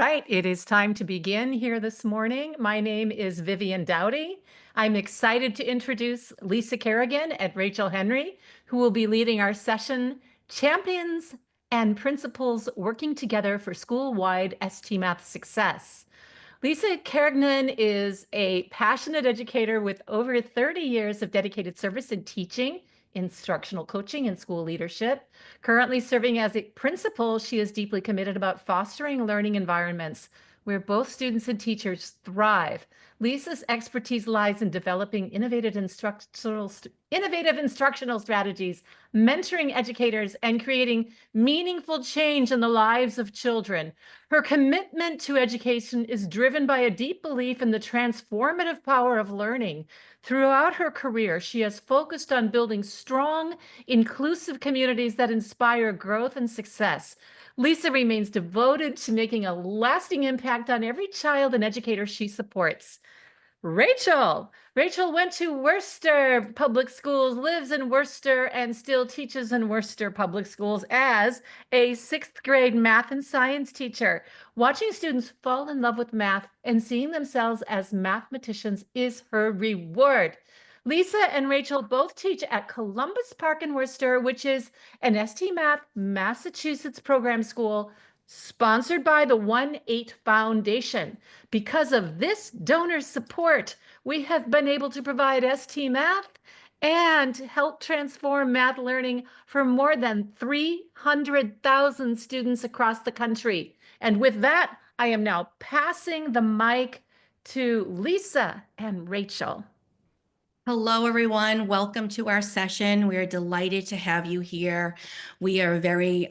right, it is time to begin here this morning. My name is Vivian Dowdy. I'm excited to introduce Lisa Kerrigan and Rachel Henry, who will be leading our session, Champions and Principals Working Together for School-Wide ST Math Success. Lisa Kerrigan is a passionate educator with over 30 years of dedicated service in teaching, instructional coaching, and school leadership. Currently serving as a principal, she is deeply committed about fostering learning environments where both students and teachers thrive. Lisa's expertise lies in developing innovative instructional strategies, mentoring educators, and creating meaningful change in the lives of children. Her commitment to education is driven by a deep belief in the transformative power of learning. Throughout her career, she has focused on building strong, inclusive communities that inspire growth and success. Lisa remains devoted to making a lasting impact on every child and educator she supports. Rachel went to Worcester Public Schools, lives in Worcester, and still teaches in Worcester Public Schools as a 6th grade math and science teacher. Watching students fall in love with math and seeing themselves as mathematicians is her reward. Lisa and Rachel both teach at Columbus Park in Worcester, which is an ST Math Massachusetts program school sponsored by the 1-8 Foundation. Because of this donor support, we have been able to provide ST Math and help transform math learning for more than 300,000 students across the country. And with that, I am now passing the mic to Lisa and Rachel. Hello, everyone. Welcome to our session. We are delighted to have you here. We are very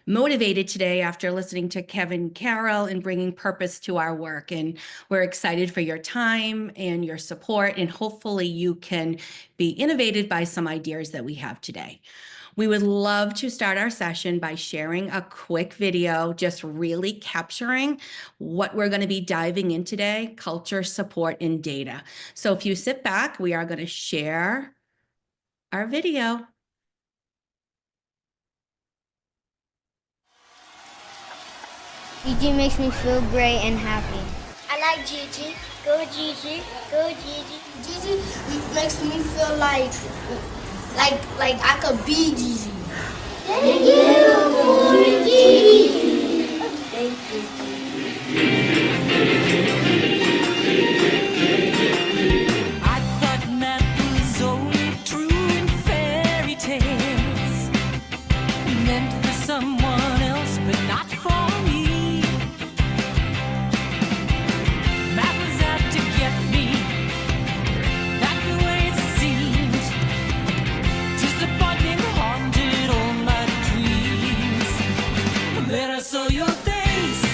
motivated today after listening to Kevin Carroll and bringing purpose to our work. And we're excited for your time and your support. And hopefully you can be innovated by some ideas that we have today. We would love to start our session by sharing a quick video, just really capturing what we're going to be diving in today, culture, support, and data. So if you sit back, we are going to share our video. Gigi makes me feel great and happy. I like Gigi. Go Gigi. Go Gigi. Gigi makes me feel like I could be Gigi. Thank you, Gigi. Thank you. I thought math was only true in fairy tales, meant for someone else, but not for me. Math was out to get me. That's the way it seemed. Disappointment haunted all my dreams. Then I saw your face.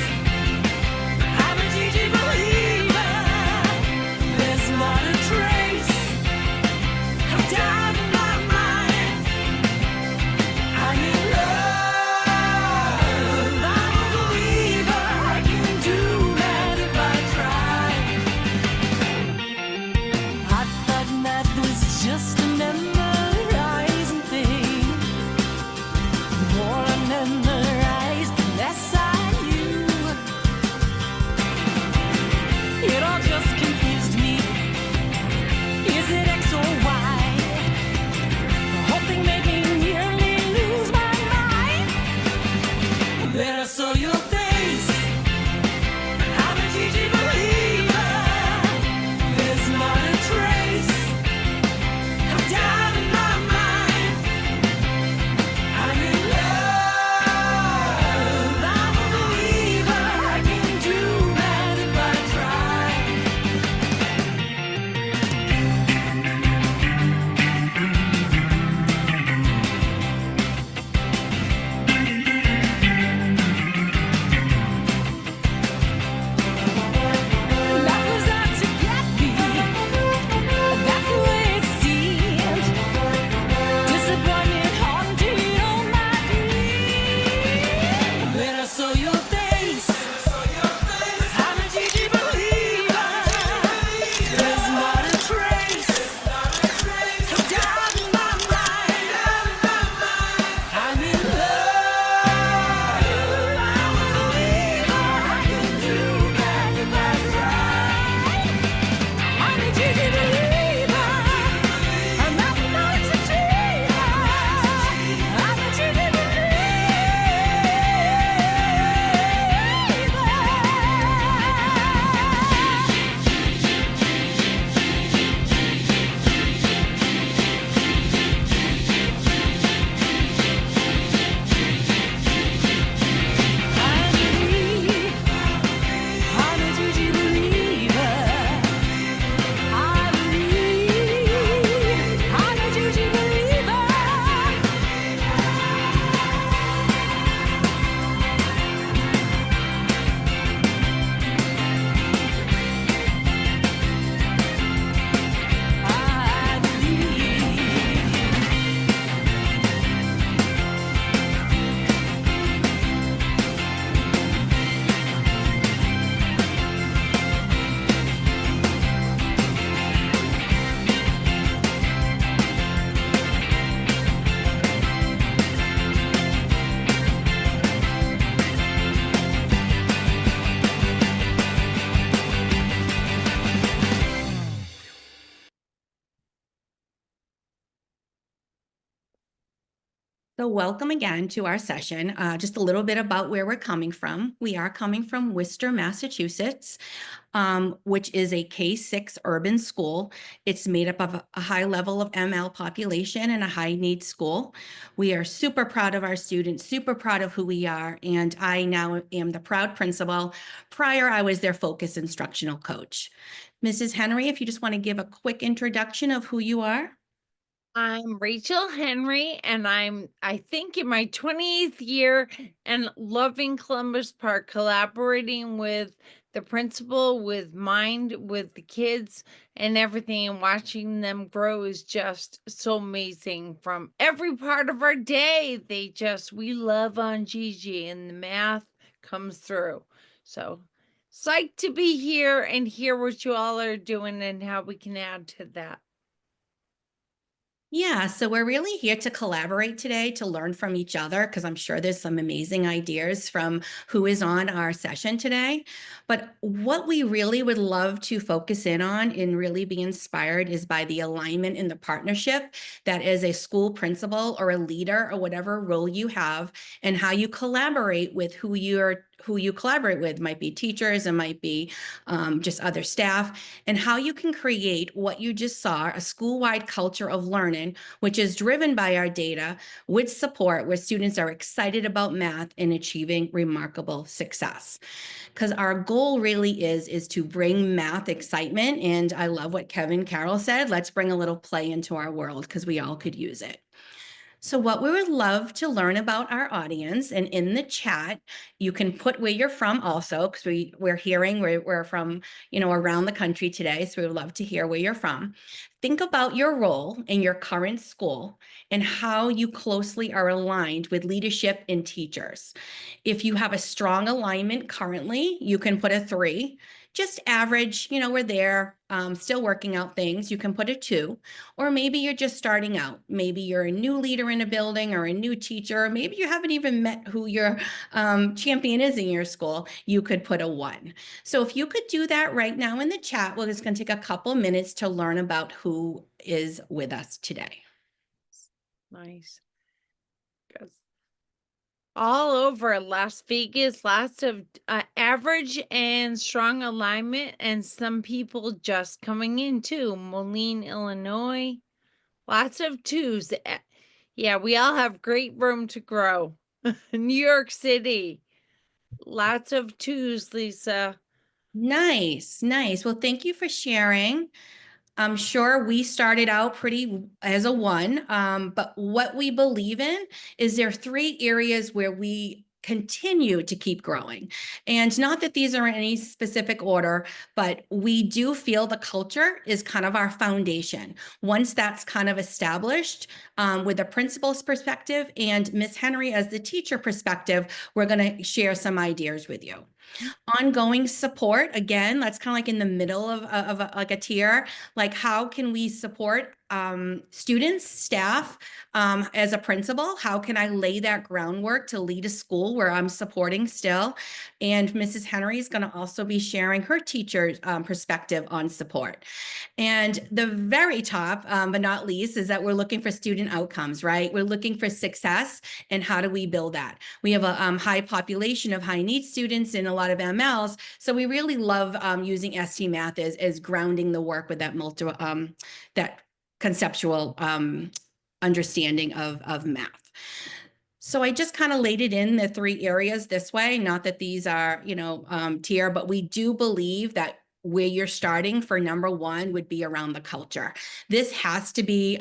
So welcome again to our session. Just a little bit about where we're coming from. We are coming from Worcester, Massachusetts, which is a K-6 urban school. It's made up of a high level of ML population and a high need school. We are super proud of our students, super proud of who we are, and I now am the proud principal. Prior, I was their focus instructional coach. Mrs. Henry, if you just want to give a quick introduction of who you are. I'm Rachel Henry, and I think in my 20th year and loving Columbus Park, collaborating with the principal, with Mind, with the kids and everything, and watching them grow is just so amazing. From every part of our day, we love on Gigi, and the math comes through. So psyched to be here and hear what you all are doing and how we can add to that. Yeah, so we're really here to collaborate today to learn from each other because I'm sure there's some amazing ideas from who is on our session today. But what we really would love to focus in on and really be inspired is by the alignment in the partnership that is a school principal or a leader or whatever role you have, and how you collaborate with who you collaborate with. Might be teachers, it might be just other staff, and how you can create what you just saw, a school-wide culture of learning, which is driven by our data with support, where students are excited about math and achieving remarkable success. Because our goal really is to bring math excitement. And I love what Kevin Carroll said, let's bring a little play into our world because we all could use it. So what we would love to learn about our audience, and in the chat, you can put where you're from also, because we're hearing we're from, around the country today. So we would love to hear where you're from. Think about your role in your current school and how you closely are aligned with leadership and teachers. If you have a strong alignment currently, you can put a 3. Just average, we're there, still working out things, you can put a 2. Or maybe you're just starting out. Maybe you're a new leader in a building or a new teacher. Maybe you haven't even met who your champion is in your school. You could put a 1. So if you could do that right now in the chat, we're just going to take a couple minutes to learn about who is with us today. Nice. All over Las Vegas, lots of average and strong alignment, and some people just coming in too. Moline, Illinois, lots of 2s. Yeah, we all have great room to grow. New York City, lots of 2s, Lisa. Nice. Well, thank you for sharing. I'm sure we started out pretty as a 1, but what we believe in is there are 3 areas where we continue to keep growing. And not that these are in any specific order, but we do feel the culture is kind of our foundation. Once that's kind of established, with the principal's perspective and Miss Henry as the teacher perspective, we're going to share some ideas with you. Ongoing support, again, that's kind of like in the middle of like a tier. Like, how can we support students, staff, as a principal? How can I lay that groundwork to lead a school where I'm supporting still? And Mrs. Henry is going to also be sharing her teacher's perspective on support. And the very top, but not least, is that we're looking for student outcomes, right? We're looking for success, and how do we build that? We have a high population of high need students and a lot of MLs, so we really love using ST Math as grounding the work with that that conceptual understanding of math. So I just kind of laid it in the 3 areas this way, not that these are, tier, but we do believe that where you're starting for number 1 would be around the culture. This has to be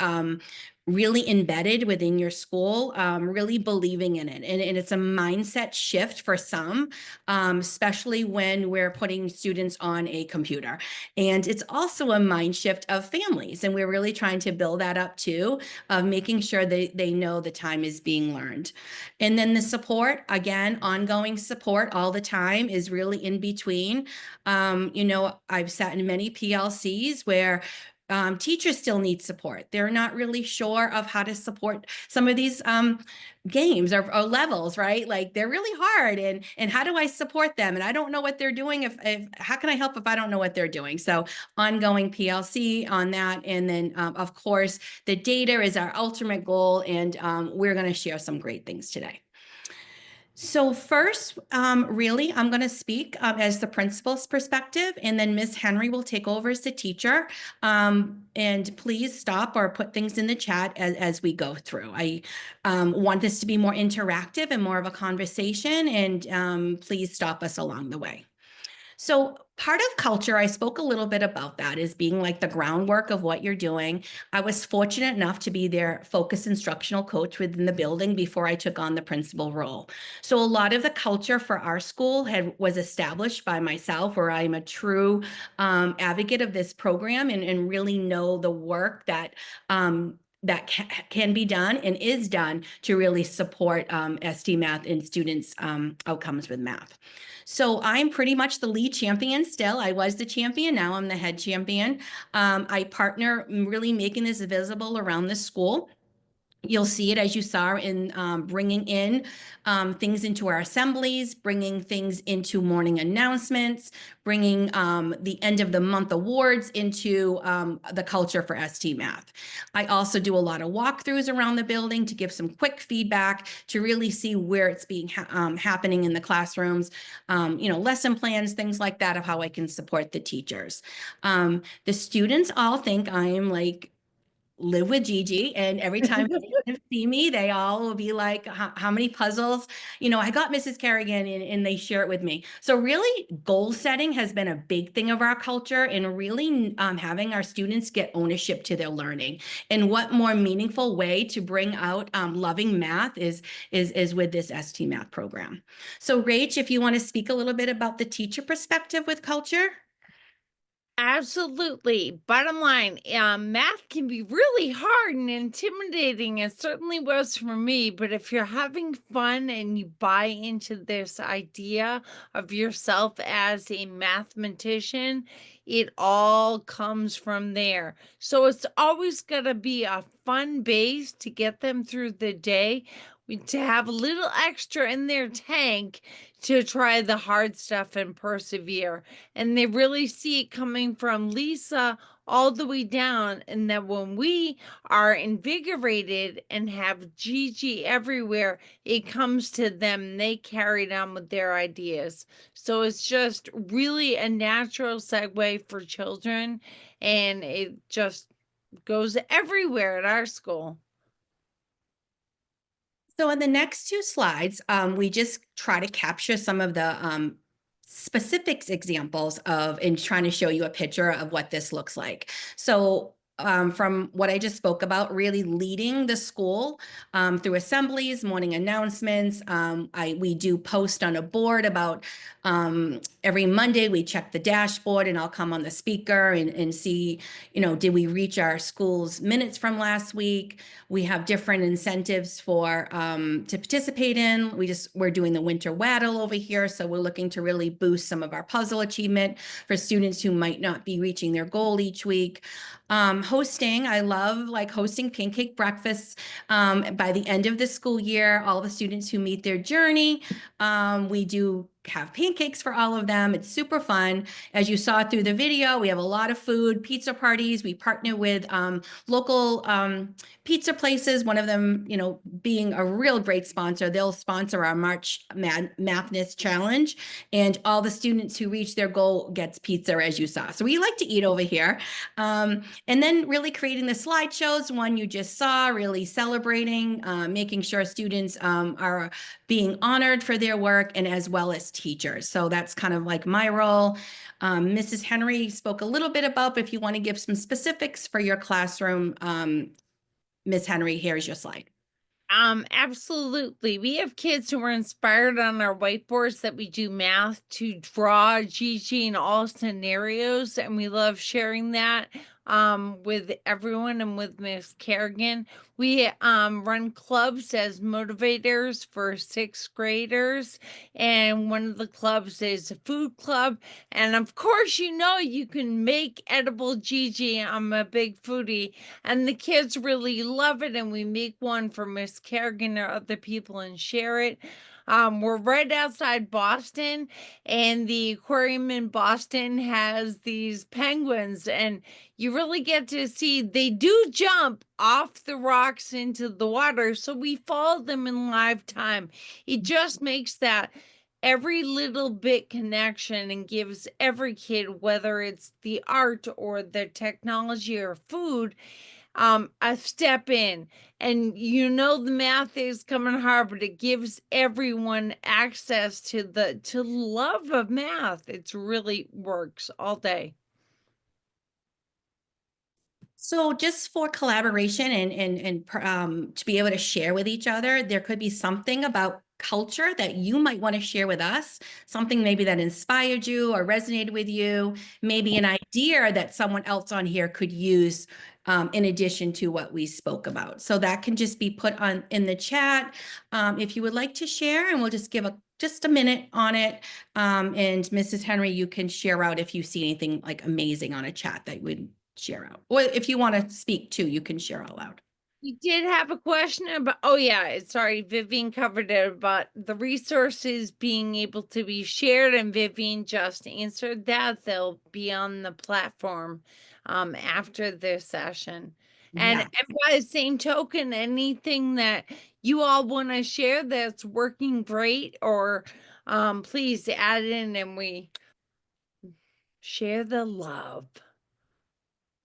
really embedded within your school, really believing in it. And it's a mindset shift for some, especially when we're putting students on a computer. And it's also a mind shift of families. And we're really trying to build that up too, of making sure they know the time is being learned. And then the support, again, ongoing support all the time is really in between. I've sat in many PLCs where teachers still need support. They're not really sure of how to support some of these games or levels, right? Like they're really hard, and how do I support them? And I don't know what they're doing. If how can I help if I don't know what they're doing? So ongoing PLC on that, and then of course the data is our ultimate goal, and we're going to share some great things today. So first, really, I'm going to speak as the principal's perspective, and then Ms. Henry will take over as the teacher. And please stop or put things in the chat as we go through. I want this to be more interactive and more of a conversation, and please stop us along the way. So part of culture, I spoke a little bit about that, is being like the groundwork of what you're doing. I was fortunate enough to be their focus instructional coach within the building before I took on the principal role. So a lot of the culture for our school was established by myself, where I'm a true advocate of this program and really know the work that can be done and is done to really support ST Math and students' outcomes with math. So I'm pretty much the lead champion still. I was the champion, now I'm the head champion. I partner really making this visible around the school. You'll see it, as you saw, in bringing in things into our assemblies, bringing things into morning announcements, bringing the end of the month awards into the culture for ST Math. I also do a lot of walkthroughs around the building to give some quick feedback to really see where it's being happening in the classrooms, lesson plans, things like that, of how I can support the teachers. The students all think I am like live with Gigi, and every time they see me, they all will be like, how many puzzles? I got Mrs. Kerrigan, and they share it with me. So really, goal setting has been a big thing of our culture, and really having our students get ownership to their learning. And what more meaningful way to bring out loving math is with this ST Math program. So Rach, if you want to speak a little bit about the teacher perspective with culture. Absolutely. Bottom line, math can be really hard and intimidating. It certainly was for me. But if you're having fun and you buy into this idea of yourself as a mathematician, it all comes from there. So it's always got to be a fun base to get them through the day, to have a little extra in their tank to try the hard stuff and persevere. And they really see it coming from Lisa all the way down. And that when we are invigorated and have Gigi everywhere, it comes to them. They carry it on with their ideas. So it's just really a natural segue for children. And it just goes everywhere at our school. So in the next two slides, we just try to capture some of the specifics examples of, and trying to show you a picture of what this looks like. So from what I just spoke about, really leading the school through assemblies, morning announcements. We do post on a board about every Monday we check the dashboard, and I'll come on the speaker and see, did we reach our school's minutes from last week? We have different incentives for to participate in. We're doing the winter waddle over here. So we're looking to really boost some of our puzzle achievement for students who might not be reaching their goal each week. Hosting, I love hosting pancake breakfasts by the end of the school year. All the students who meet their journey, we do have pancakes for all of them. It's super fun. As you saw through the video, we have a lot of food, pizza parties. We partner with local pizza places, one of them, being a real great sponsor. They'll sponsor our March Mathness Challenge, and all the students who reach their goal gets pizza, as you saw. So we like to eat over here. And then really creating the slideshows, one you just saw, really celebrating, making sure students are being honored for their work, and as well as teachers. So that's kind of like my role. Mrs. Henry spoke a little bit about, but if you want to give some specifics for your classroom, Ms. Henry, here's your slide. Absolutely. We have kids who are inspired on our whiteboards that we do math to draw Gigi in all scenarios, and we love sharing that with everyone and with Ms. Kerrigan. We run clubs as motivators for sixth graders, and one of the clubs is a food club. And of course, you can make edible Gigi. I'm a big foodie, and the kids really love it. And we make one for Miss Kerrigan or other people and share it. We're right outside Boston, and the aquarium in Boston has these penguins, and you really get to see they do jump off the rocks into the water. So we follow them in live time. It just makes that every little bit connection and gives every kid, whether it's the art or the technology or food, a step in. And the math is coming hard, but it gives everyone access to the love of math. It's really works all day. So just for collaboration and to be able to share with each other, there could be something about culture that you might want to share with us, something maybe that inspired you or resonated with you, maybe an idea that someone else on here could use in addition to what we spoke about. So that can just be put on in the chat if you would like to share, and we'll just give just a minute on it. And Mrs. Henry, you can share out if you see anything like amazing on a chat that would share out. Or if you want to speak too, you can share out loud. You did have a question about, oh yeah, sorry, Vivian covered it about the resources being able to be shared, and Vivian just answered that. They'll be on the platform after this session. And, Yeah. and by the same token, anything that you all want to share that's working great, or please add in and we share the love.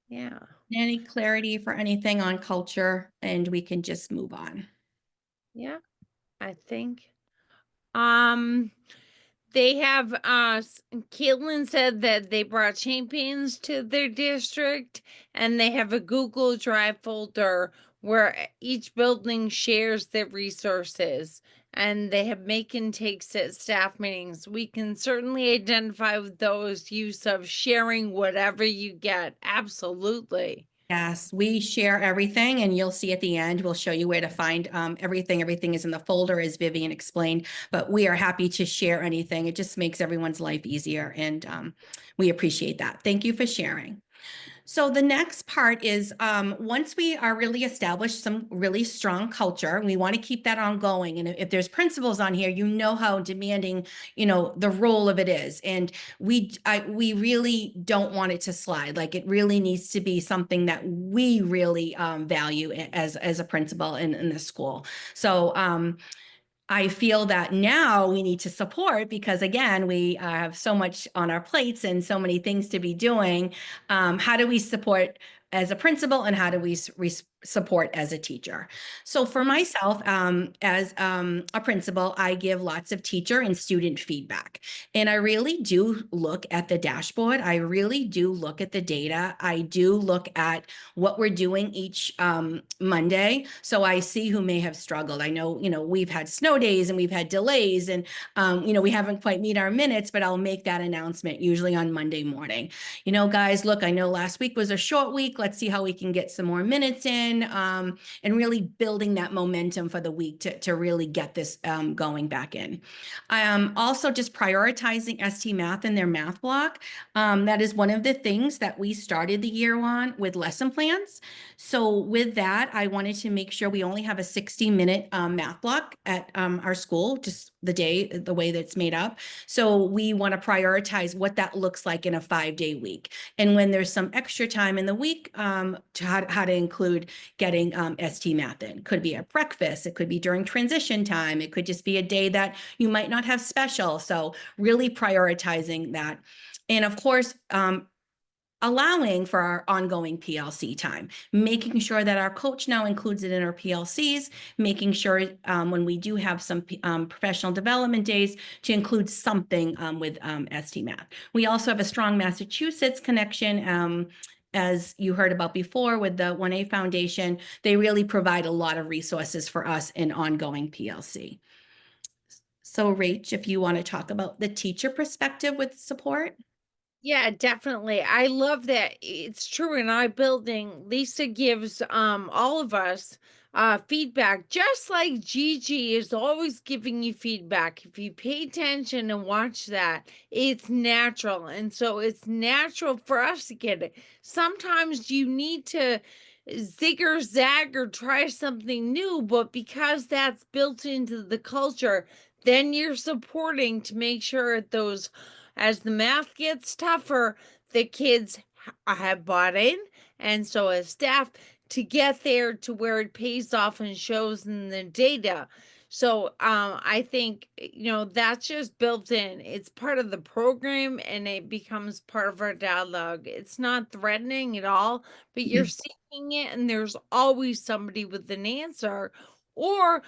Yeah. Any clarity for anything on culture, and we can just move on. Yeah, I think. They have Caitlin said that they brought champions to their district, and they have a Google Drive folder where each building shares their resources, and they have make and takes at staff meetings. We can certainly identify with those use of sharing whatever you get. Absolutely. Yes, we share everything, and you'll see at the end, we'll show you where to find everything. Everything is in the folder, as Vivian explained, but we are happy to share anything. It just makes everyone's life easier, and we appreciate that. Thank you for sharing. So the next part is once we are really established some really strong culture, we want to keep that ongoing. And if there's principles on here, you know how demanding, the role of it is. And we really don't want it to slide. Like, it really needs to be something that we really value as a principal in the school. So I feel that now we need to support, because again, we have so much on our plates and so many things to be doing. How do we support as a principal, and how do we support as a teacher? So for myself, as a principal, I give lots of teacher and student feedback. And I really do look at the dashboard. I really do look at the data. I do look at what we're doing each Monday. So I see who may have struggled. I know, we've had snow days and we've had delays, and, we haven't quite meet our minutes, but I'll make that announcement usually on Monday morning. Guys, look, I know last week was a short week. Let's see how we can get some more minutes in, and really building that momentum for the week to really get this going back in. Also just prioritizing ST Math in their math block. That is one of the things that we started the year on with lesson plans. So with that, I wanted to make sure we only have a 60-minute math block at our school, just the way that's made up. So we want to prioritize what that looks like in a 5-day week. And when there's some extra time in the week, to how to include getting ST Math in. Could be at breakfast, it could be during transition time, it could just be a day that you might not have special. So really prioritizing that. And of course, allowing for our ongoing PLC time, making sure that our coach now includes it in our PLCs, making sure when we do have some professional development days to include something with ST Math. We also have a strong Massachusetts connection. As you heard about before with the 1A Foundation, they really provide a lot of resources for us in ongoing PLC. So Rach, if you want to talk about the teacher perspective with support. Yeah, definitely. I love that. It's true. In our building, Lisa gives all of us feedback, just like Gigi is always giving you feedback. If you pay attention and watch that, it's natural. And so it's natural for us to get it. Sometimes you need to zig or zag or try something new, but because that's built into the culture, then you're supporting to make sure those, as the math gets tougher, the kids have bought in. And so as staff, to get there to where it pays off and shows in the data. So I think, that's just built in. It's part of the program and it becomes part of our dialogue. It's not threatening at all, but you're seeing it and there's always somebody with an answer or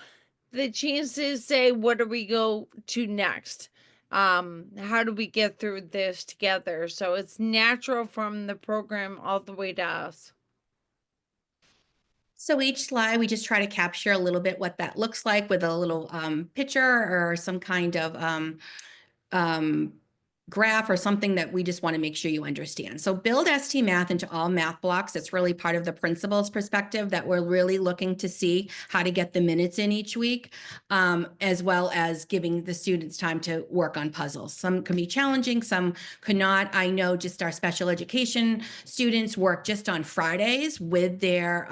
the chance to say, what do we go to next? How do we get through this together? So it's natural from the program all the way to us. So each slide, we just try to capture a little bit what that looks like with a little picture or some kind of graph or something that we just want to make sure you understand. So build ST Math into all math blocks. It's really part of the principal's perspective that we're really looking to see how to get the minutes in each week, as well as giving the students time to work on puzzles. Some can be challenging, some could not. I know just our special education students work just on Fridays with their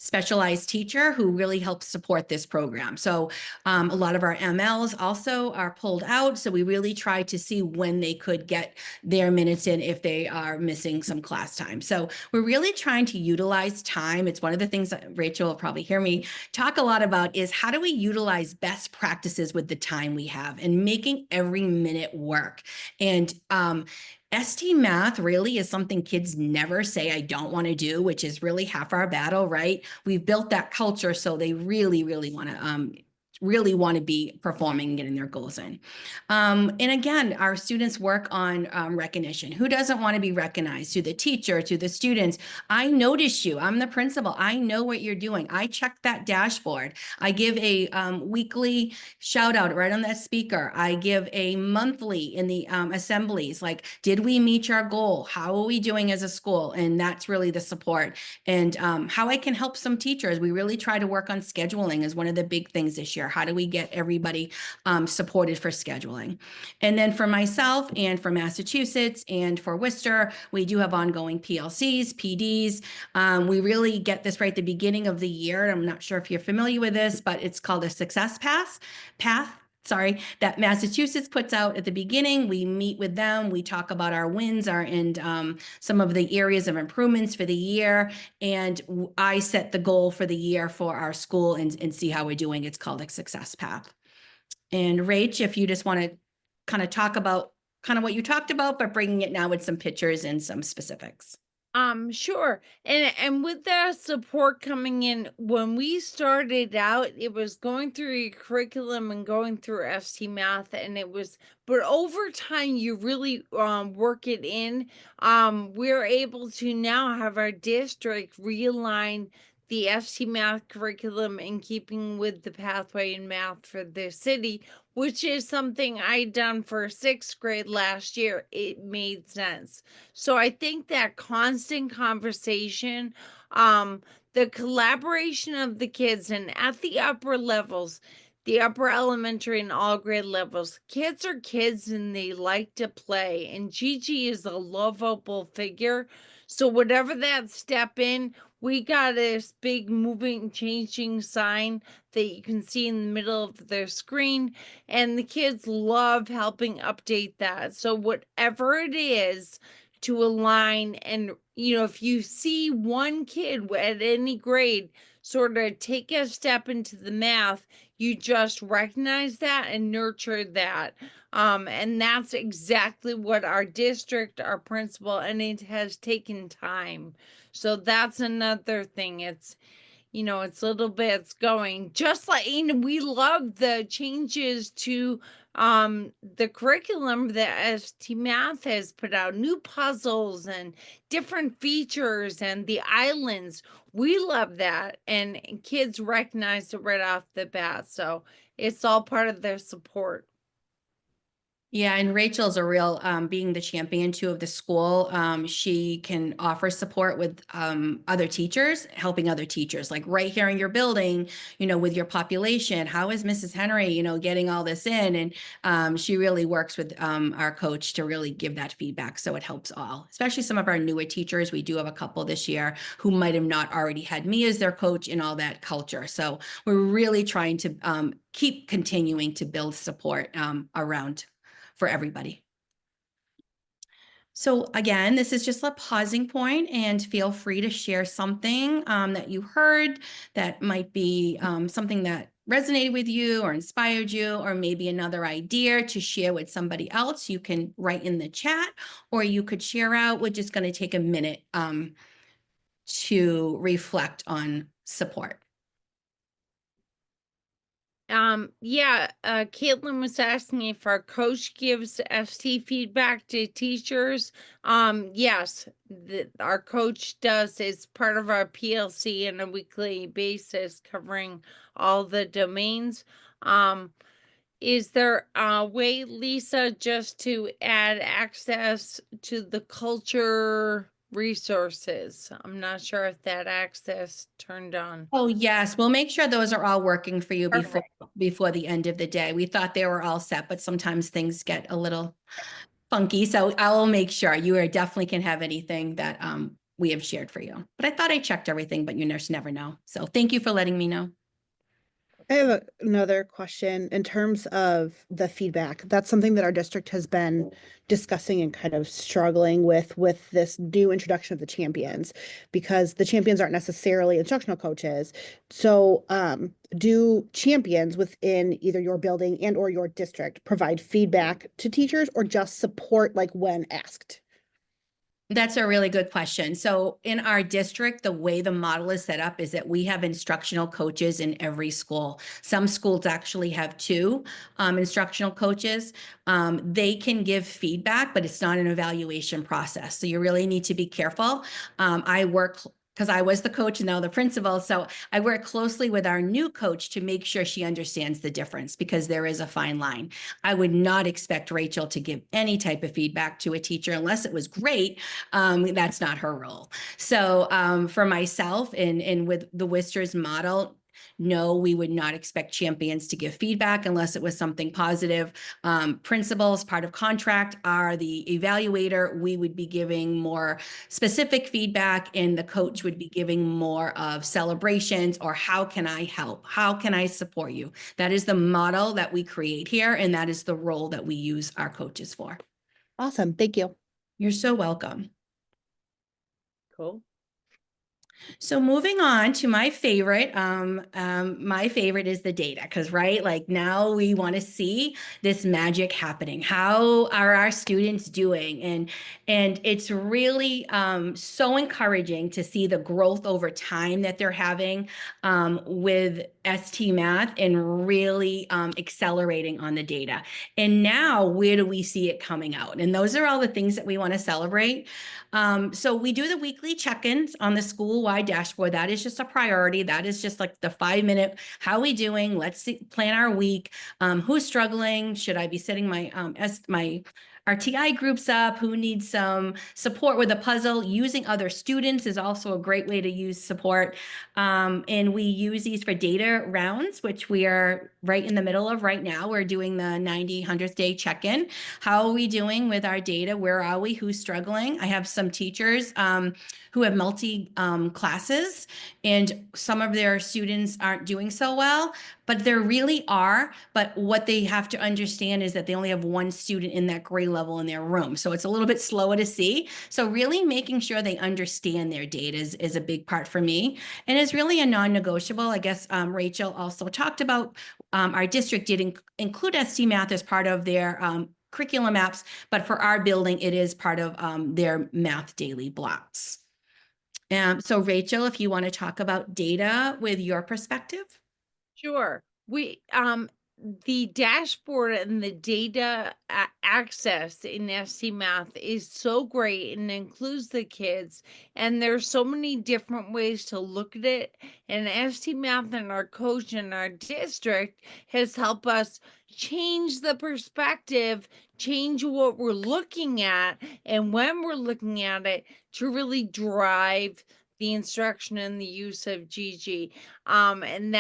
specialized teacher who really helps support this program. So a lot of our MLs also are pulled out. So we really try to see when they could get their minutes in if they are missing some class time. So we're really trying to utilize time. It's one of the things that Rachel will probably hear me talk a lot about is how do we utilize best practices with the time we have and making every minute work. And ST Math really is something kids never say I don't want to do, which is really half our battle, right? We've built that culture so they really, really want to be performing and getting their goals in. And again, our students work on recognition. Who doesn't want to be recognized? To the teacher, to the students. I notice you. I'm the principal. I know what you're doing. I check that dashboard. I give a weekly shout out right on that speaker. I give a monthly in the assemblies, like, did we meet our goal? How are we doing as a school? And that's really the support. And how I can help some teachers. We really try to work on scheduling as one of the big things this year. How do we get everybody supported for scheduling? And then for myself and for Massachusetts and for Worcester, we do have ongoing PLCs, PDs. We really get this right at the beginning of the year. I'm not sure if you're familiar with this, but it's called a success path, that Massachusetts puts out at the beginning. We meet with them. We talk about our wins, and some of the areas of improvements for the year. And I set the goal for the year for our school and see how we're doing. It's called a success path. And Rach, if you just want to kind of talk about kind of what you talked about, but bringing it now with some pictures and some specifics. Sure. And with the support coming in, when we started out, it was going through your curriculum and going through ST Math, and but over time you really work it in. We're able to now have our district realign the ST Math curriculum in keeping with the pathway in math for the city, which is something I'd done for 6th grade last year. It made sense. So I think that constant conversation, the collaboration of the kids and at the upper levels, the upper elementary and all grade levels, kids are kids and they like to play. And Gigi is a lovable figure. So whatever that step in, we got this big moving, changing sign that you can see in the middle of their screen. And the kids love helping update that. So whatever it is to align, and if you see one kid at any grade sort of take a step into the math, you just recognize that and nurture that. And that's exactly what our district, our principal, and it has taken time. So that's another thing. It's little bits going, just like, we love the changes to the curriculum that ST Math has put out, new puzzles and different features and the islands. We love that, and kids recognize it right off the bat. So it's all part of their support. Yeah, and Rachel's a real, being the champion too of the school. She can offer support with other teachers, helping other teachers, like right here in your building, with your population. How is Mrs. Henry, getting all this in? And she really works with our coach to really give that feedback. So it helps all, especially some of our newer teachers. We do have a couple this year who might have not already had me as their coach and all that culture. So we're really trying to keep continuing to build support around for everybody. So again, this is just a pausing point, and feel free to share something that you heard that might be something that resonated with you or inspired you, or maybe another idea to share with somebody else. You can write in the chat, or you could share out. We're just going to take a minute to reflect on support. Caitlin was asking if our coach gives ST feedback to teachers. Yes, our coach does. It's part of our PLC on a weekly basis, covering all the domains. Is there a way, Lisa, just to add access to the culture resources? I'm not sure if that access turned on. Oh, yes. We'll make sure those are all working for you before the end of the day. We thought they were all set, but sometimes things get a little funky. So I will make sure you definitely can have anything that we have shared for you. But I thought I checked everything, but you just never know. So thank you for letting me know. I have another question in terms of the feedback. That's something that our district has been discussing and kind of struggling with this new introduction of the champions, because the champions aren't necessarily instructional coaches. So do champions within either your building and or your district provide feedback to teachers, or just support like when asked? That's a really good question. So in our district, the way the model is set up is that we have instructional coaches in every school. Some schools actually have two instructional coaches. They can give feedback, but it's not an evaluation process. So you really need to be careful. I work, because I was the coach and now the principal. So I work closely with our new coach to make sure she understands the difference, because there is a fine line. I would not expect Rachel to give any type of feedback to a teacher unless it was great. That's not her role. So for myself and with the Wisters model, no, we would not expect champions to give feedback unless it was something positive. Principals, part of contract, are the evaluator. We would be giving more specific feedback, and the coach would be giving more of celebrations or how can I help? How can I support you? That is the model that we create here, and that is the role that we use our coaches for. Awesome. Thank you. You're so welcome. Cool. So moving on to my favorite, my favorite is the data, because like now we want to see this magic happening. How are our students doing? And it's really so encouraging to see the growth over time that they're having with ST Math, and really accelerating on the data. And now where do we see it coming out? And those are all the things that we want to celebrate. So we do the weekly check-ins on the school-wide dashboard. That is just a priority. That is just like the 5-minute, how are we doing? Let's plan our week. Who's struggling? Should I be setting my RTI groups up? Who needs some support with a puzzle? Using other students is also a great way to use support. And we use these for data rounds, which we are right in the middle of right now. We're doing the 90, 100th day check-in. How are we doing with our data? Where are we? Who's struggling? I have some teachers who have multi classes, and some of their students aren't doing so well, but there really are. But what they have to understand is that they only have one student in that grade level in their room. So it's a little bit slower to see. So really making sure they understand their data is a big part for me. And it's really a non-negotiable. I guess Rachel also talked about our district did include ST Math as part of their curriculum apps, but for our building, it is part of their math daily blocks. So Rachel, if you want to talk about data with your perspective. Sure. We the dashboard and the data access in ST Math is so great and includes the kids. And there's so many different ways to look at it. And ST Math and our coach in our district has helped us change the perspective, change what we're looking at, and when we're looking at it to really drive the instruction and the use of Gigi. And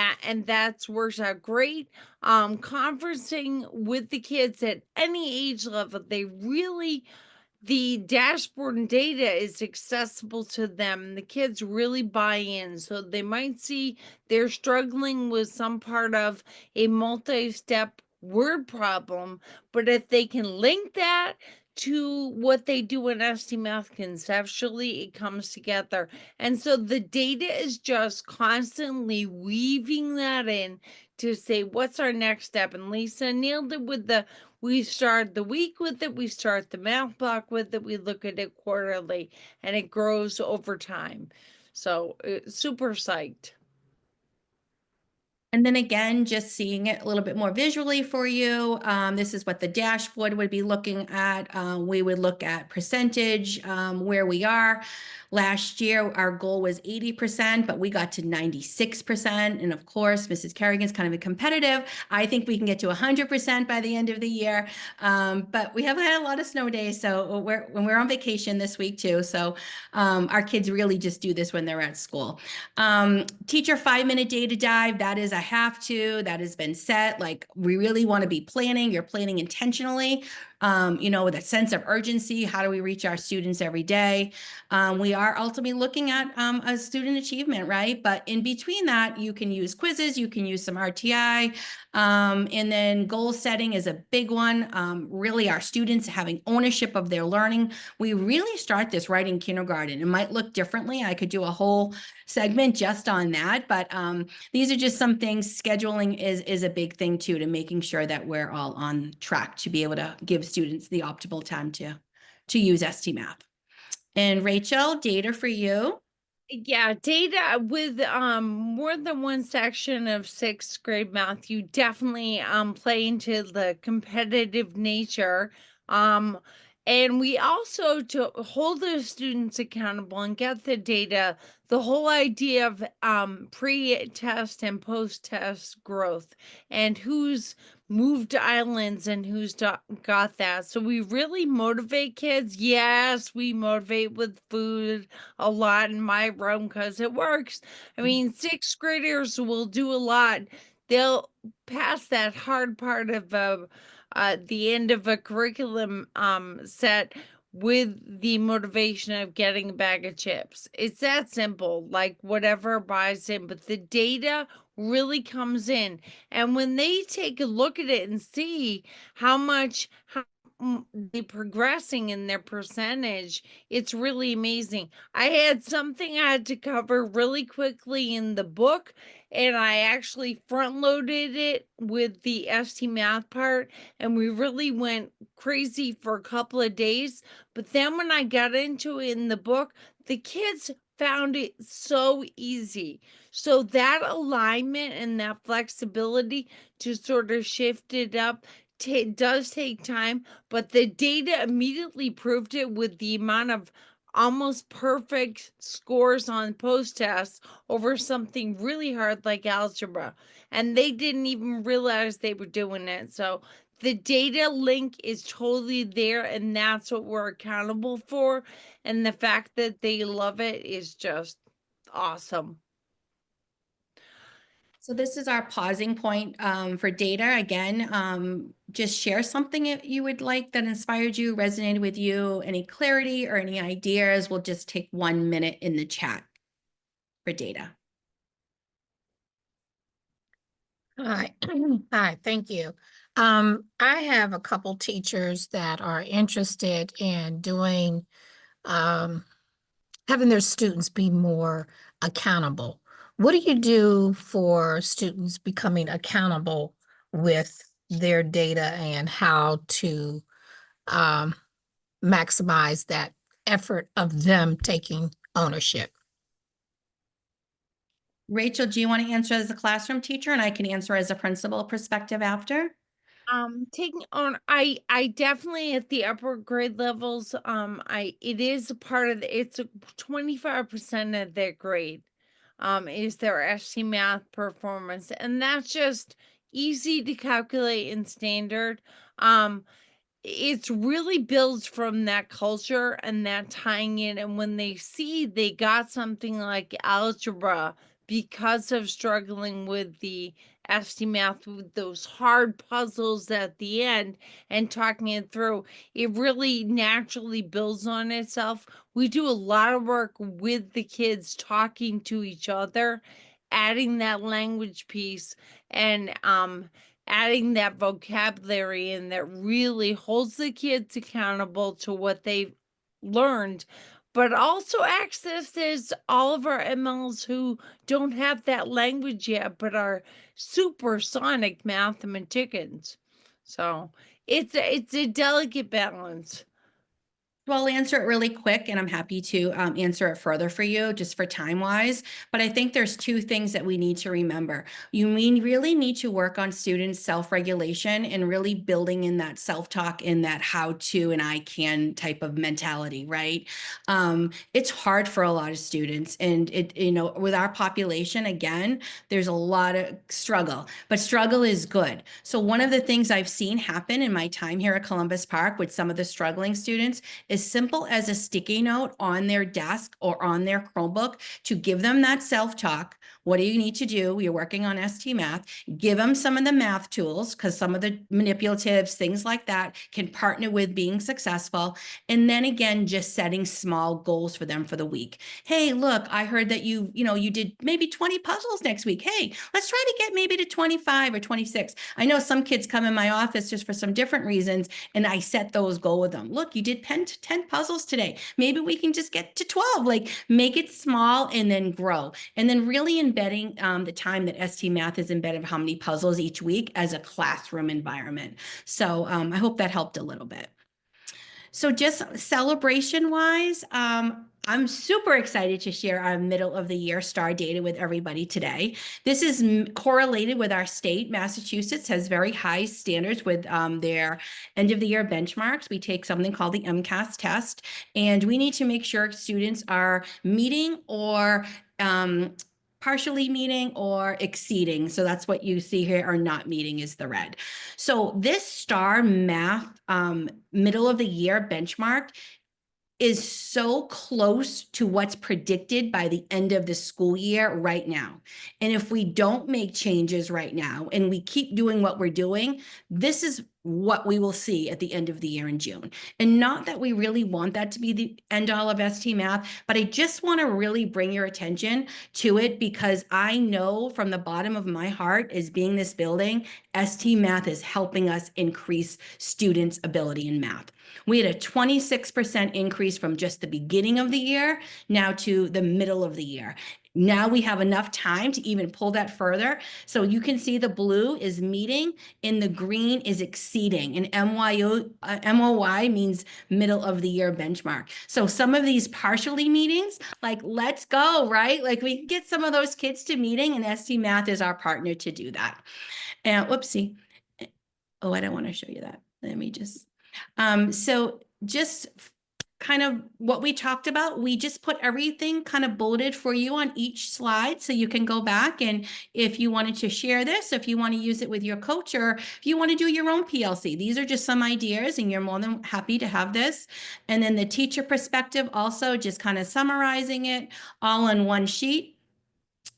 that's works out great. Conferencing with the kids at any age level, the dashboard and data is accessible to them, and the kids really buy in. So they might see they're struggling with some part of a multi-step word problem, but if they can link that to what they do in ST Math conceptually, it comes together. And so the data is just constantly weaving that in to say, what's our next step? And Lisa nailed it with we start the week with it, we start the math block with it, we look at it quarterly, and it grows over time. So super psyched. And then again, just seeing it a little bit more visually for you. This is what the dashboard would be looking at. We would look at percentage, where we are. Last year, our goal was 80%, but we got to 96%. And of course, Mrs. Kerrigan's kind of a competitive. I think we can get to 100% by the end of the year. But we have had a lot of snow days, so when we're on vacation this week too. So our kids really just do this when they're at school. Teacher 5-minute data dive, that is a have to, that has been set. Like, we really want to be planning. You're planning intentionally, with a sense of urgency. How do we reach our students every day? We are ultimately looking at a student achievement, right? But in between that, you can use quizzes, you can use some RTI, and then goal setting is a big one. Really, our students having ownership of their learning. We really start this right in kindergarten. It might look differently. I could do a whole segment just on that, but these are just some things. Scheduling is a big thing too, to making sure that we're all on track to be able to give students the optimal time to use ST Math. And Rachel, data for you. Yeah, data with more than one section of 6th grade math, you definitely play into the competitive nature. And we also, to hold the students accountable and get the data, the whole idea of pre-test and post-test growth and who's moved islands and who's got that. So we really motivate kids. Yes, we motivate with food a lot in my room because it works. I mean, 6th graders will do a lot. They'll pass that hard part of the end of a curriculum set with the motivation of getting a bag of chips. It's that simple, like whatever buys in, but the data really comes in. And when they take a look at it and see how they're progressing in their percentage, it's really amazing. I had something I had to cover really quickly in the book, and I actually front loaded it with the ST Math part, and we really went crazy for a couple of days. But then when I got into it in the book, the kids found it so easy. So that alignment and that flexibility to sort of shift it up does take time, but the data immediately proved it with the amount of almost perfect scores on post tests over something really hard like algebra. And they didn't even realize they were doing it. So the data link is totally there, and that's what we're accountable for. And the fact that they love it is just awesome. So this is our pausing point for data. Again, just share something that you would like that inspired you, resonated with you, any clarity or any ideas. We'll just take 1 minute in the chat for data. Hi, hi, thank you. I have a couple teachers that are interested in doing, having their students be more accountable. What do you do for students becoming accountable with their data and how to maximize that effort of them taking ownership? Rachel, do you want to answer as a classroom teacher, and I can answer as a principal perspective after? Taking on, I definitely at the upper grade levels, it is a part of it's 25% of their grade, is their SC math performance, and that's just easy to calculate in standard. It's really builds from that culture and that tying in, and when they see they got something like algebra because of struggling with the ST math with those hard puzzles at the end and talking it through, it really naturally builds on itself. We do a lot of work with the kids talking to each other, adding that language piece, and adding that vocabulary in that really holds the kids accountable to what they've learned, but also accesses all of our MLs who don't have that language yet, but are supersonic mathematicians. So it's a delicate balance. Well, I'll answer it really quick, and I'm happy to answer it further for you, just for time wise. But I think there's two things that we need to remember. Really need to work on students' self-regulation and really building in that self-talk and that how to and I can type of mentality, right? It's hard for a lot of students, and with our population, again, there's a lot of struggle, but struggle is good. So one of the things I've seen happen in my time here at Columbus Park with some of the struggling students, as simple as a sticky note on their desk or on their Chromebook to give them that self-talk. What do you need to do? You're working on ST Math. Give them some of the math tools, because some of the manipulatives, things like that, can partner with being successful. And then again, just setting small goals for them for the week. Hey, look, I heard that you did maybe 20 puzzles next week. Hey, let's try to get maybe to 25 or 26. I know some kids come in my office just for some different reasons, and I set those goals with them. Look, you did 10 puzzles today. Maybe we can just get to 12. Like, make it small and then grow. And then really embedding the time that ST Math is embedded, how many puzzles each week as a classroom environment. So I hope that helped a little bit. So just celebration wise, I'm super excited to share our middle of the year STAR data with everybody today. This is correlated with our state. Massachusetts has very high standards with their end of the year benchmarks. We take something called the MCAS test, and we need to make sure students are meeting or partially meeting or exceeding. So that's what you see here, or not meeting is the red. So this STAR math middle of the year benchmark is so close to what's predicted by the end of the school year right now. And if we don't make changes right now and we keep doing what we're doing, this is what we will see at the end of the year in June. And not that we really want that to be the end all of ST Math, but I just want to really bring your attention to it, because I know from the bottom of my heart, as being this building, ST Math is helping us increase students' ability in math. We had a 26% increase from just the beginning of the year now to the middle of the year. Now we have enough time to even pull that further. So you can see the blue is meeting and the green is exceeding, and MOY means middle of the year benchmark. So some of these partially meetings, like, let's go, right? Like, we can get some of those kids to meeting, and ST Math is our partner to do that. And whoopsie. Oh, I don't want to show you that. Let me just, so just kind of what we talked about, we just put everything kind of bulleted for you on each slide, so you can go back, and if you wanted to share this, if you want to use it with your coach, or if you want to do your own PLC, these are just some ideas, and you're more than happy to have this. And then the teacher perspective, also just kind of summarizing it all on one sheet.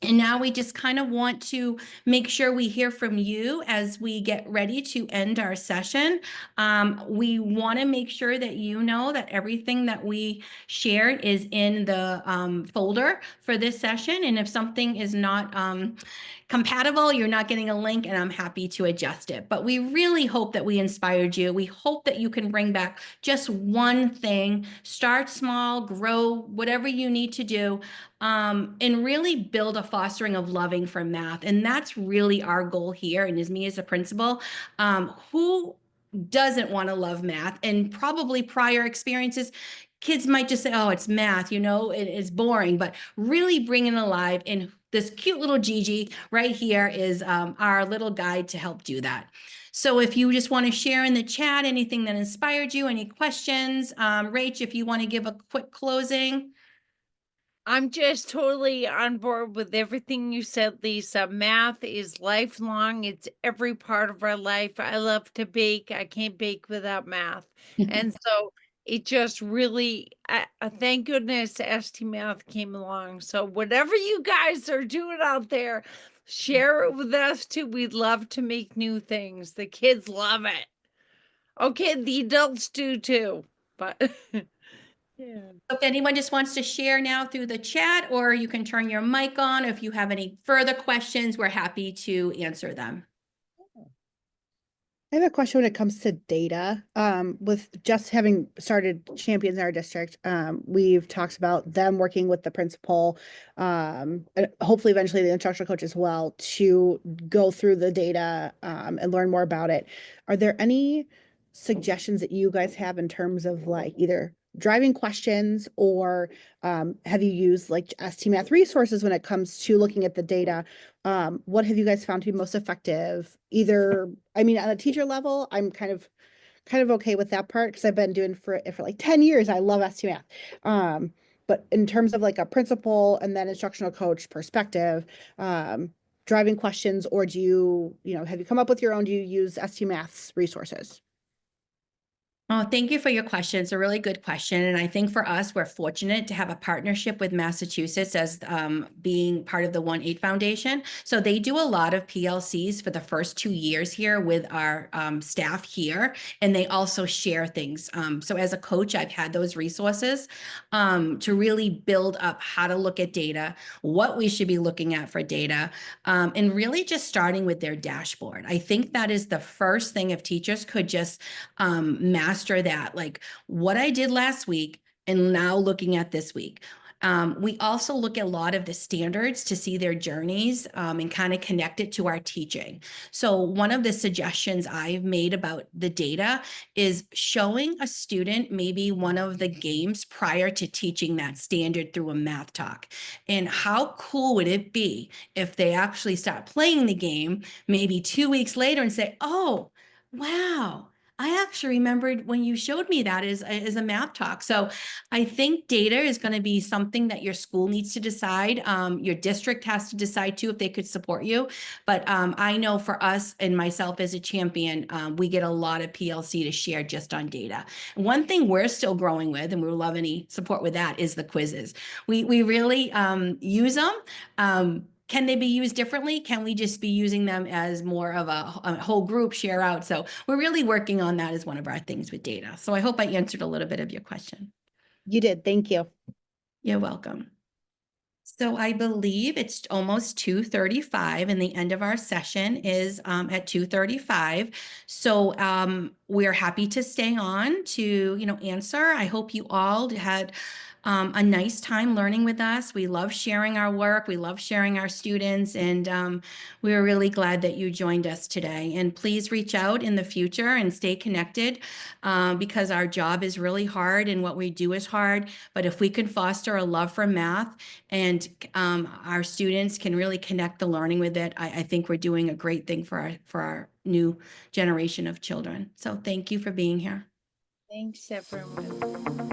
And now we just kind of want to make sure we hear from you as we get ready to end our session. We want to make sure that you know that everything that we shared is in the folder for this session. And if something is not compatible, you're not getting a link, and I'm happy to adjust it. But we really hope that we inspired you. We hope that you can bring back just one thing, start small, grow, whatever you need to do, and really build a fostering of loving for math. And that's really our goal here. And as me as a principal, who doesn't want to love math? And probably prior experiences, kids might just say, oh, it's math, it is boring, but really bring it alive and this cute little Gigi right here is our little guide to help do that. So if you just want to share in the chat anything that inspired you, any questions, Rach, if you want to give a quick closing. I'm just totally on board with everything you said, Lisa. Math is lifelong. It's every part of our life. I love to bake. I can't bake without math. And so it just really, thank goodness ST Math came along. So whatever you guys are doing out there, share it with us too. We'd love to make new things. The kids love it. Okay, the adults do too, but yeah. If anyone just wants to share now through the chat, or you can turn your mic on. If you have any further questions, we're happy to answer them. I have a question when it comes to data. With just having started Champions in our district, we've talked about them working with the principal, and hopefully eventually the instructional coach as well, to go through the data and learn more about it. Are there any suggestions that you guys have in terms of like either driving questions, or have you used like ST Math resources when it comes to looking at the data? What have you guys found to be most effective? Either, I mean, on a teacher level, I'm kind of okay with that part because I've been doing for like 10 years. I love ST Math. But in terms of like a principal and then instructional coach perspective, driving questions, or do you know, have you come up with your own? Do you use ST Math's resources? Oh, thank you for your question. It's a really good question. And I think for us, we're fortunate to have a partnership with Massachusetts as being part of the 1-8 Foundation. So they do a lot of PLCs for the first 2 years here with our staff here, and they also share things. So as a coach, I've had those resources to really build up how to look at data, what we should be looking at for data, and really just starting with their dashboard. I think that is the first thing if teachers could just master that, like what I did last week and now looking at this week. We also look at a lot of the standards to see their journeys and kind of connect it to our teaching. So one of the suggestions I've made about the data is showing a student maybe one of the games prior to teaching that standard through a math talk. And how cool would it be if they actually start playing the game maybe 2 weeks later and say, oh, wow, I actually remembered when you showed me that as a math talk. So I think data is going to be something that your school needs to decide. Your district has to decide too if they could support you. But I know for us and myself as a champion, we get a lot of PLC to share just on data. One thing we're still growing with, and we would love any support with that, is the quizzes. We really use them. Can they be used differently? Can we just be using them as more of a whole group share out? So we're really working on that as one of our things with data. So I hope I answered a little bit of your question. You did. Thank you. You're welcome. So I believe it's almost 2:35 and the end of our session is at 2:35. So we're happy to stay on to, answer. I hope you all had a nice time learning with us. We love sharing our work. We love sharing our students. And we're really glad that you joined us today. And please reach out in the future and stay connected because our job is really hard and what we do is hard. But if we can foster a love for math and our students can really connect the learning with it, I think we're doing a great thing for our new generation of children. So thank you for being here. Thanks, everyone.